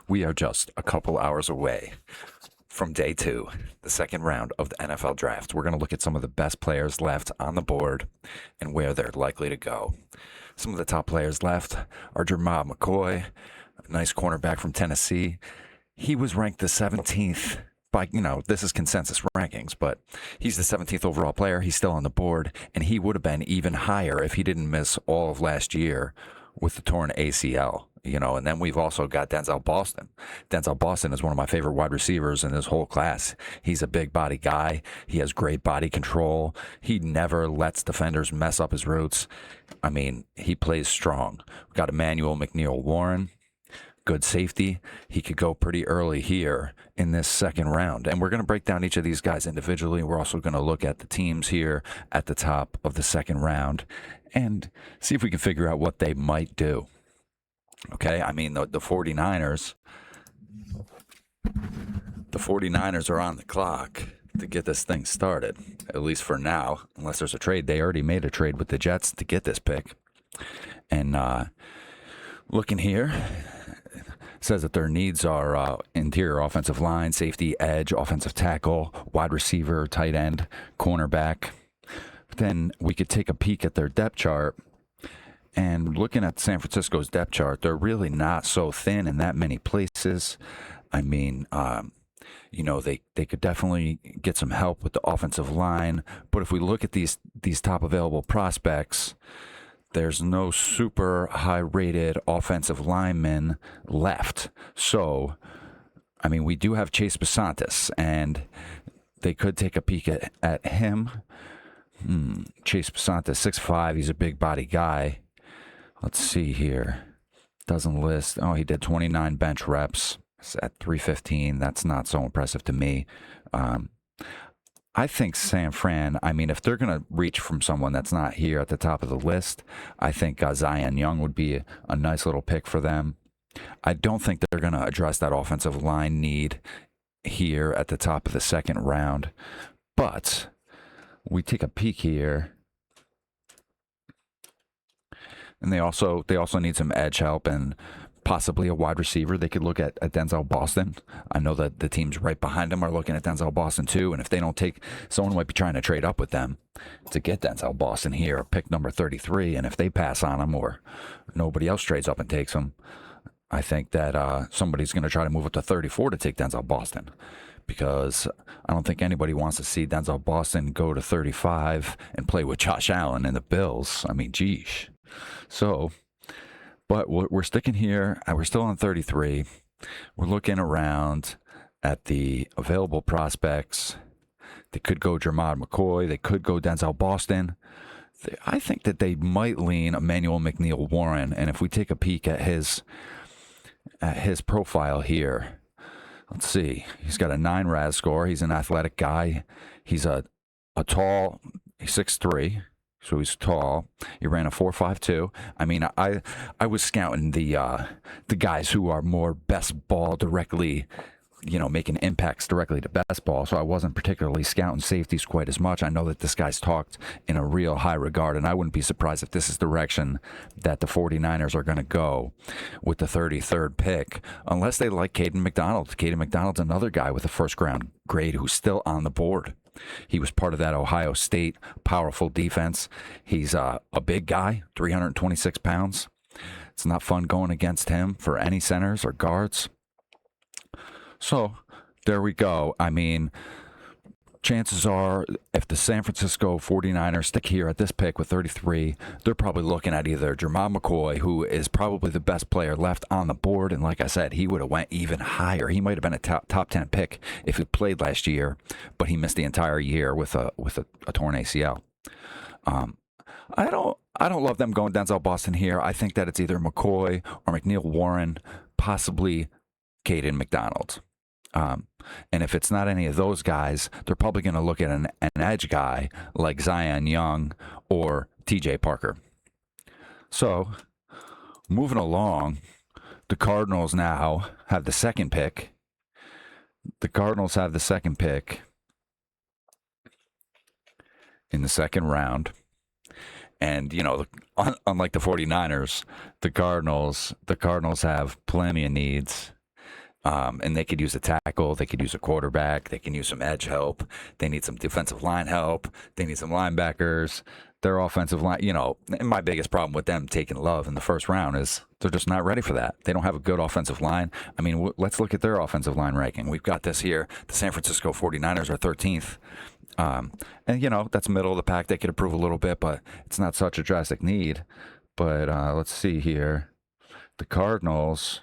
We are just a couple hours away from day two, the second round of the NFL draft. We're going to look at some of the best players left on the board and where they're likely to go. Some of the top players left are Jermod McCoy, a nice cornerback from Tennessee. He was ranked the 17th by, this is consensus rankings, but he's the 17th overall player. He's still on the board, and he would have been even higher if he didn't miss all of last year with the torn ACL. And then we've also got Denzel Boston. Denzel Boston is one of my favorite wide receivers in this whole class. He's a big body guy. He has great body control. He never lets defenders mess up his routes. I mean, he plays strong. We've got Emmanuel McNeill-Warren, good safety. He could go pretty early here in this second round. And we're going to break down each of these guys individually. We're also going to look at the teams here at the top of the second round and see if we can figure out what they might do. Okay, I mean, the 49ers are on the clock to get this thing started, at least for now, unless there's a trade. They already made a trade with the Jets to get this pick. And looking here, it says that their needs are interior offensive line, safety, edge, offensive tackle, wide receiver, tight end, cornerback. But then we could take a peek at their depth chart. And looking at San Francisco's depth chart, they're really not so thin in that many places. I mean, they could definitely get some help with the offensive line. But if we look at these top available prospects, there's no super high-rated offensive linemen left. So, I mean, we do have Chase Bisontis, and they could take a peek at him. Chase Bisontis, 6'5", he's a big body guy. Let's see here. Doesn't list. Oh, he did 29 bench reps at 315. That's not so impressive to me. I think San Fran, I mean, if they're going to reach from someone that's not here at the top of the list, I think Zion Young would be a nice little pick for them. I don't think they're going to address that offensive line need here at the top of the second round. But we take a peek here. And they also need some edge help and possibly a wide receiver. They could look at Denzel Boston. I know that the teams right behind them are looking at Denzel Boston too. And if they don't take, someone might be trying to trade up with them to get Denzel Boston here, pick number 33. And if they pass on him or nobody else trades up and takes him, I think that somebody's going to try to move up to 34 to take Denzel Boston. Because I don't think anybody wants to see Denzel Boston go to 35 and play with Josh Allen and the Bills. I mean, geez. So, but we're sticking here. We're still on 33. We're looking around at the available prospects. They could go Jermod McCoy. They could go Denzel Boston. I think that they might lean Emmanuel McNeill-Warren. And if we take a peek at his profile here, let's see. He's got a 9 RAS score. He's an athletic guy. He's a tall. He's 6'3". So he's tall. He ran a 4.52. I mean, I was scouting the guys who are more best ball directly, making impacts directly to best ball. So I wasn't particularly scouting safeties quite as much. I know that this guy's talked in a real high regard, and I wouldn't be surprised if this is the direction that the 49ers are going to go with the 33rd pick, unless they like Caden McDonald. Caden McDonald's another guy with a first-round grade who's still on the board. He was part of that Ohio State powerful defense. He's a big guy, 326 pounds. It's not fun going against him for any centers or guards. So there we go. I mean, chances are if the San Francisco 49ers stick here at this pick with 33, they're probably looking at either Jermod McCoy, who is probably the best player left on the board. And like I said, he would have went even higher. He might have been a top 10 pick if he played last year, but he missed the entire year with a torn ACL. I don't love them going Denzel Boston here. I think that it's either McCoy or McNeill-Warren, possibly Caden McDonald. And if it's not any of those guys, they're probably going to look at an edge guy like Zion Young or TJ Parker. So, moving along, the Cardinals now have the second pick. The Cardinals have the second pick in the second round. And, unlike the 49ers, the Cardinals have plenty of needs. And they could use a tackle. They could use a quarterback. They can use some edge help. They need some defensive line help. They need some linebackers. Their offensive line, and my biggest problem with them taking Love in the first round is they're just not ready for that. They don't have a good offensive line. I mean, let's look at their offensive line ranking. We've got this here. The San Francisco 49ers are 13th. And, that's middle of the pack. They could improve a little bit, but it's not such a drastic need. But let's see here. The Cardinals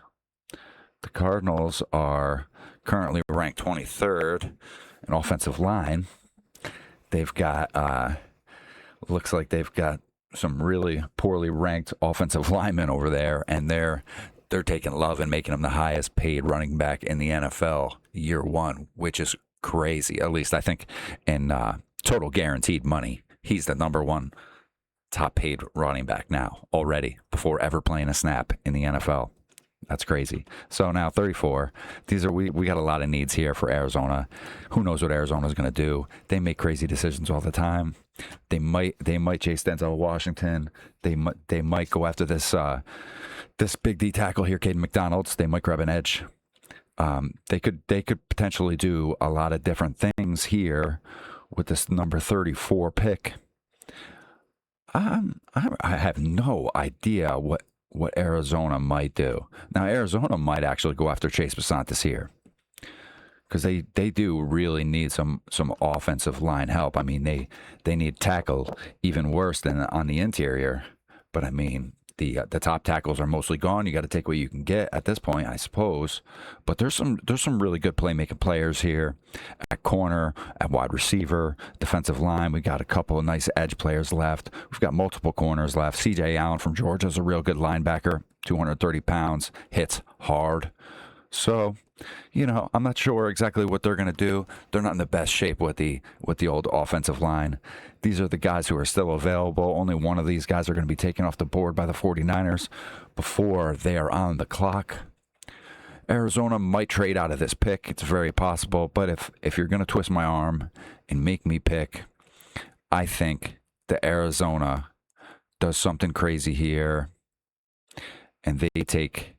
are currently ranked 23rd in offensive line. They've got, looks like they've got some really poorly ranked offensive linemen over there, and they're taking Love and making him the highest paid running back in the NFL year one, which is crazy. At least I think in total guaranteed money, he's the number one top paid running back now already before ever playing a snap in the NFL. That's crazy. So now 34. We got a lot of needs here for Arizona. Who knows what Arizona's going to do? They make crazy decisions all the time. They might chase Denzel Washington. They might go after this big D tackle here, Caden McDonald's. They might grab an edge. They could potentially do a lot of different things here with this number 34 pick. I have no idea what Arizona might do. Now, Arizona might actually go after Chase Bisontis here because they do really need some offensive line help. I mean, they need tackle even worse than on the interior. But I mean, the top tackles are mostly gone. You got to take what you can get at this point, I suppose. But there's some really good playmaking players here at corner, at wide receiver, defensive line. We got a couple of nice edge players left. We've got multiple corners left. C.J. Allen from Georgia is a real good linebacker, 230 pounds, hits hard. So, I'm not sure exactly what they're going to do. They're not in the best shape with the old offensive line. These are the guys who are still available. Only one of these guys are going to be taken off the board by the 49ers before they are on the clock. Arizona might trade out of this pick. It's very possible. But if you're going to twist my arm and make me pick, I think that Arizona does something crazy here and they take...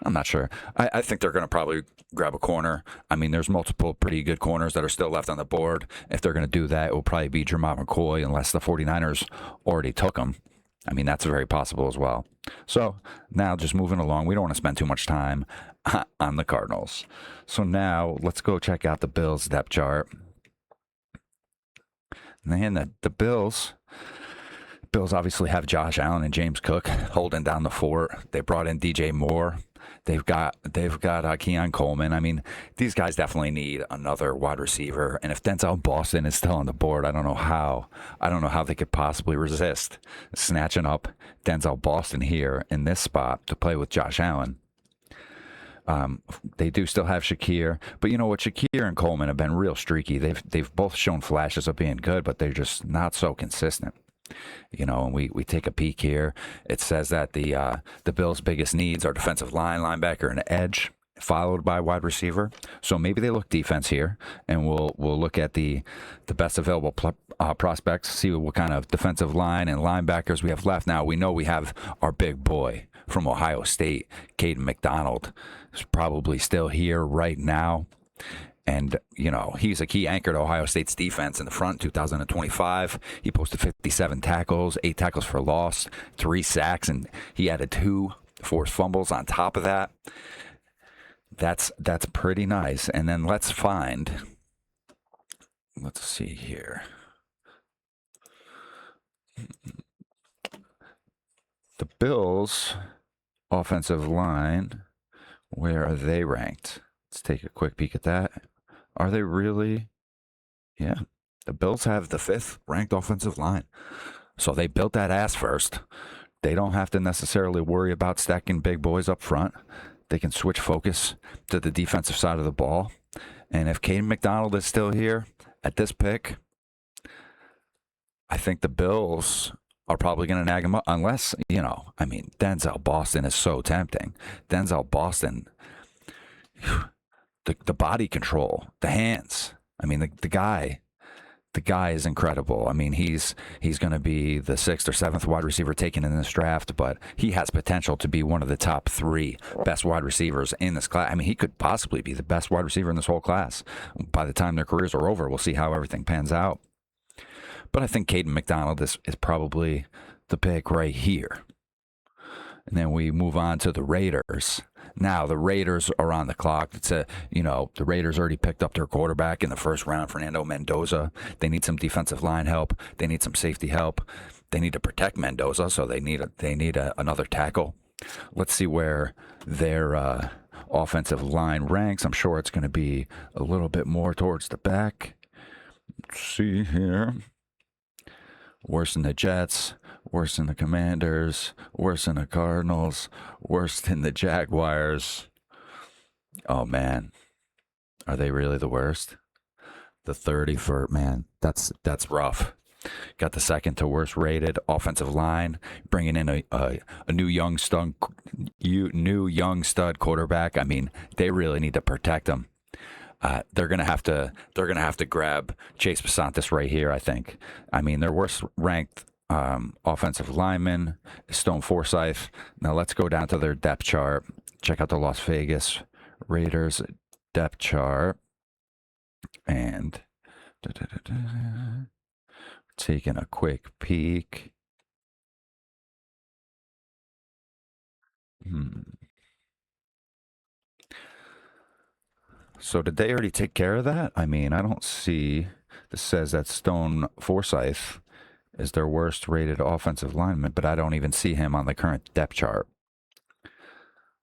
I'm not sure. I think they're going to probably grab a corner. I mean, there's multiple pretty good corners that are still left on the board. If they're going to do that, it will probably be Jermont McCoy unless the 49ers already took him. I mean, that's very possible as well. So now just moving along, we don't want to spend too much time on the Cardinals. So now let's go check out the Bills depth chart. And the Bills obviously have Josh Allen and James Cook holding down the fort. They brought in DJ Moore. They've got Keon Coleman. I mean, these guys definitely need another wide receiver. And if Denzel Boston is still on the board, I don't know how they could possibly resist snatching up Denzel Boston here in this spot to play with Josh Allen. They do still have Shakir, but you know what? Shakir and Coleman have been real streaky. They've both shown flashes of being good, but they're just not so consistent. And we take a peek here. It says that the Bills' biggest needs are defensive line, linebacker, and edge, followed by wide receiver. So maybe they look defense here, and we'll look at the best available prospects, see what kind of defensive line and linebackers we have left. Now, we know we have our big boy from Ohio State, Caden McDonald, who's probably still here right now. And, he's a key anchor to Ohio State's defense in the front. 2025, he posted 57 tackles, 8 tackles for loss, 3 sacks, and he added 2 forced fumbles on top of that. That's pretty nice. And then let's see here. The Bills' offensive line, where are they ranked? Let's take a quick peek at that. Are they really? Yeah. The Bills have the 5th ranked offensive line. So they built that ass first. They don't have to necessarily worry about stacking big boys up front. They can switch focus to the defensive side of the ball. And if Caden McDonald is still here at this pick, I think the Bills are probably going to nag him up unless, Denzel Boston is so tempting. Denzel Boston... The body control, the hands. I mean, the guy the guy is incredible. I mean, he's going to be the 6th or 7th wide receiver taken in this draft, but he has potential to be one of the top 3 best wide receivers in this class. I mean, he could possibly be the best wide receiver in this whole class. By the time their careers are over, we'll see how everything pans out. But I think Caden McDonald is probably the pick right here. And then we move on to the Raiders. Now, the Raiders are on the clock. The Raiders already picked up their quarterback in the first round, Fernando Mendoza. They need some defensive line help. They need some safety help. They need to protect Mendoza, so they need another tackle. Let's see where their offensive line ranks. I'm sure it's going to be a little bit more towards the back. Let's see here. Worse than the Jets, worse than the Commanders, worse than the Cardinals, worse than the Jaguars. Oh, man. Are they really the worst? The 31st, man, that's rough. Got the second to worst rated offensive line, bringing in a new young stud quarterback. I mean, they really need to protect him. They're gonna have to grab Chase Pasantis right here, I think. I mean, their worst ranked offensive lineman is Stone Forsythe. Now let's go down to their depth chart. Check out the Las Vegas Raiders depth chart, and taking a quick peek. So did they already take care of that? I mean, I don't see. This says that Stone Forsythe is their worst rated offensive lineman, but I don't even see him on the current depth chart.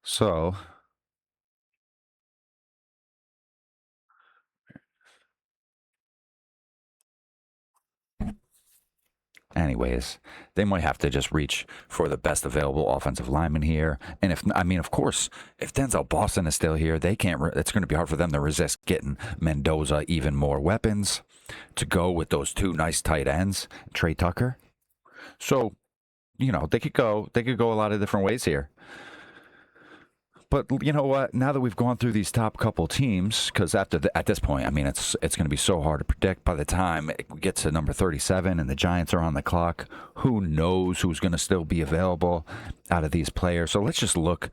So anyways, they might have to just reach for the best available offensive lineman here. And of course, if Denzel Boston is still here, they can't. It's going to be hard for them to resist getting Mendoza even more weapons to go with those 2 nice tight ends, Trey Tucker. So, they could go a lot of different ways here. But you know what? Now that we've gone through these top couple teams, because at this point, I mean, it's going to be so hard to predict. By the time we get to number 37 and the Giants are on the clock, who knows who's going to still be available out of these players? So let's just look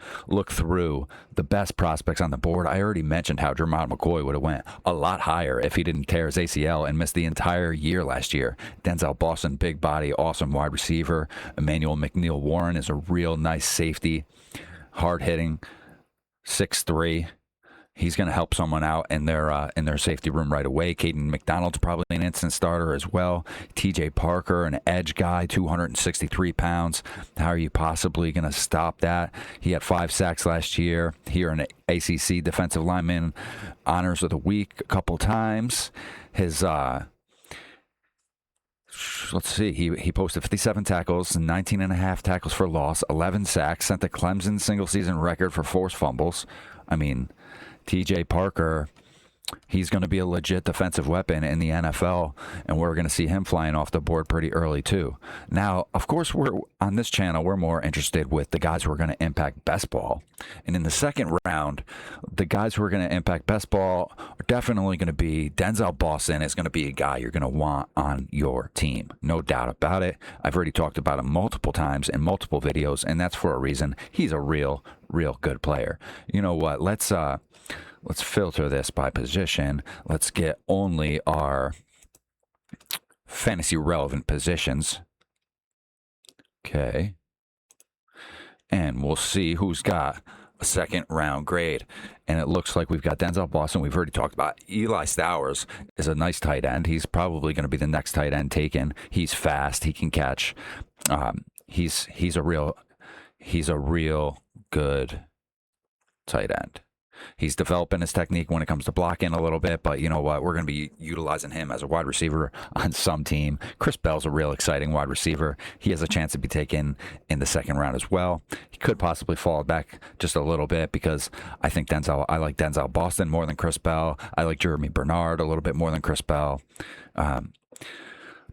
through the best prospects on the board. I already mentioned how Jermod McCoy would have went a lot higher if he didn't tear his ACL and miss the entire year last year. Denzel Boston, big body, awesome wide receiver. Emmanuel McNeil-Warren is a real nice safety, hard hitting. 6'3". He's going to help someone out in their safety room right away. Caden McDonald's probably an instant starter as well. TJ Parker, an edge guy, 263 pounds. How are you possibly going to stop that? He had 5 sacks last year. Here in ACC Defensive Lineman Honors of the Week a couple times. His let's see, he posted 57 tackles, 19 and a half tackles for loss, 11 sacks, sent the Clemson single-season record for forced fumbles. I mean, TJ Parker, he's going to be a legit defensive weapon in the NFL, and we're going to see him flying off the board pretty early too. Now, of course, we're on this channel, we're more interested with the guys who are going to impact best ball. And in the second round, the guys who are going to impact best ball are definitely going to be Denzel Boston is going to be a guy you're going to want on your team. No doubt about it. I've already talked about him multiple times in multiple videos, and that's for a reason. He's a real good player. You know what? Let's filter this by position. Let's get only our fantasy relevant positions. Okay. And we'll see who's got a second round grade. And it looks like we've got Denzel Boston. We've already talked about Eli Stowers is a nice tight end. He's probably going to be the next tight end taken. He's fast. He can catch. He's a real good tight end. He's developing his technique when it comes to blocking a little bit, but you know what? We're going to be utilizing him as a wide receiver on some team. Chris Bell's a real exciting wide receiver. He has a chance to be taken in the second round as well. He could possibly fall back just a little bit because I like Denzel Boston more than Chris Bell. I like Jeremy Bernard a little bit more than Chris Bell. But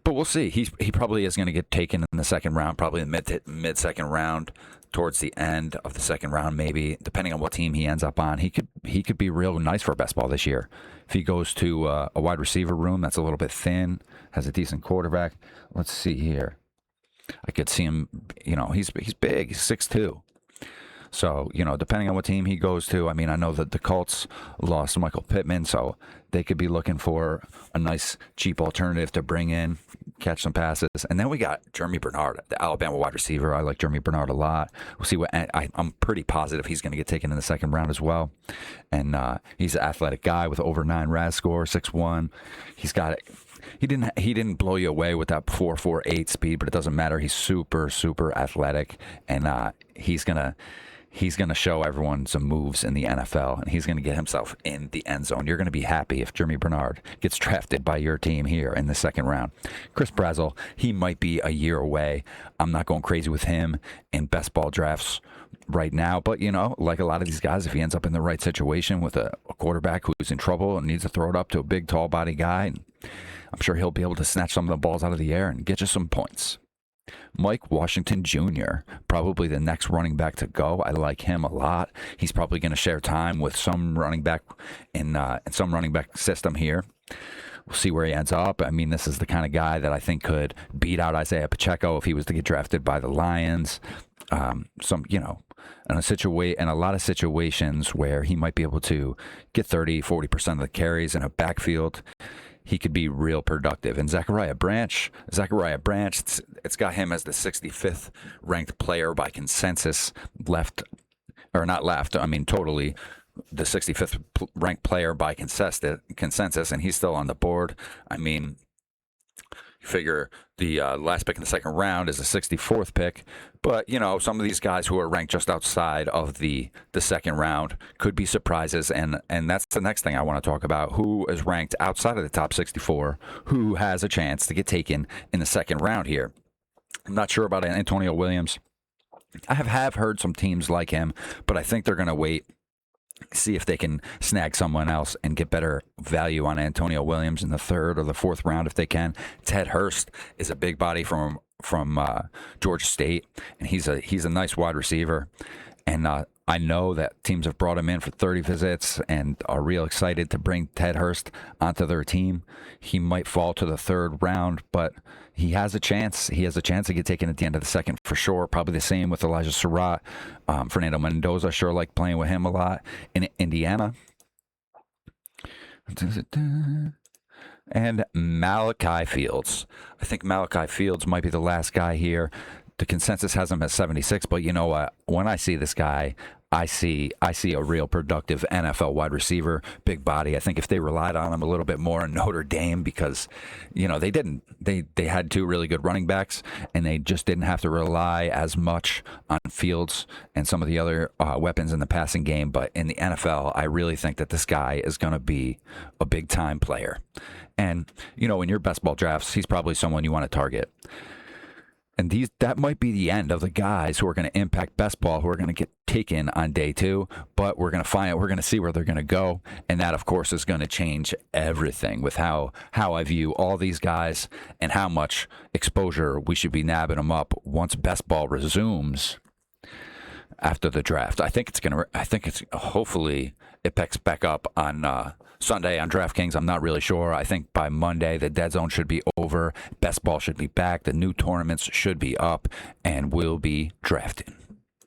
we'll see. He probably is going to get taken in the second round, probably the mid second round, towards the end of the second round, maybe, depending on what team he ends up on. He could be real nice for best ball this year. If he goes to a wide receiver room that's a little bit thin, has a decent quarterback. Let's see here. I could see him, he's big. He's 6'2". So, depending on what team he goes to, I mean, I know that the Colts lost Michael Pittman, so they could be looking for a nice, cheap alternative to bring in, catch some passes. And then we got Jeremy Bernard, the Alabama wide receiver. I like Jeremy Bernard a lot. We'll see I'm pretty positive he's going to get taken in the second round as well. And he's an athletic guy with over 9 RAS score, 6'1". He's got it. He didn't blow you away with that 4.48 speed, but it doesn't matter. He's super, super athletic, and he's gonna show everyone some moves in the NFL, and he's gonna get himself in the end zone. You're gonna be happy if Jeremy Bernard gets drafted by your team here in the second round. Chris Brazzell, he might be a year away. I'm not going crazy with him in best ball drafts right now, but like a lot of these guys, if he ends up in the right situation with a quarterback who's in trouble and needs to throw it up to a big, tall body guy, I'm sure he'll be able to snatch some of the balls out of the air and get you some points. Mike Washington Jr., probably the next running back to go. I like him a lot. He's probably going to share time with some running back in some running back system here. We'll see where he ends up. I mean, this is the kind of guy that I think could beat out Isaiah Pacheco if he was to get drafted by the Lions. In a lot of situations where he might be able to get 30-40% of the carries in a backfield, he could be real productive. And Zachariah Branch, it's got him as the 65th ranked player by consensus, totally the 65th ranked player by consensus, and he's still on the board. I mean, you figure the last pick in the second round is the 64th pick, but some of these guys who are ranked just outside of the second round could be surprises, and that's the next thing I want to talk about. Who is ranked outside of the top 64? Who has a chance to get taken in the second round here? I'm not sure about Antonio Williams. I have heard some teams like him, but I think they're going to wait, see if they can snag someone else and get better value on Antonio Williams in the third or the fourth round if they can. Ted Hurst is a big body from Georgia State, and he's a nice wide receiver. And I know that teams have brought him in for 30 visits and are real excited to bring Ted Hurst onto their team. He might fall to the third round, but he has a chance. He has a chance to get taken at the end of the second for sure. Probably the same with Elijah Surratt. Fernando Mendoza, sure like playing with him a lot in Indiana. And Malachi Fields. I think Malachi Fields might be the last guy here. The consensus has him at 76, but you know what? When I see this guy, I see a real productive NFL wide receiver, big body. I think if they relied on him a little bit more in Notre Dame, because they didn't. They had 2 really good running backs, and they just didn't have to rely as much on Fields and some of the other weapons in the passing game. But in the NFL, I really think that this guy is going to be a big time player. And in your best ball drafts, he's probably someone you want to target. And that might be the end of the guys who are going to impact best ball, who are going to get taken on day 2. But we're going to see where they're going to go. And that, of course, is going to change everything with how I view all these guys and how much exposure we should be nabbing them up once best ball resumes after the draft. Hopefully it picks back up on Sunday on DraftKings. I'm not really sure. I think by Monday the dead zone should be over. Best ball should be back. The new tournaments should be up, and we'll be drafting.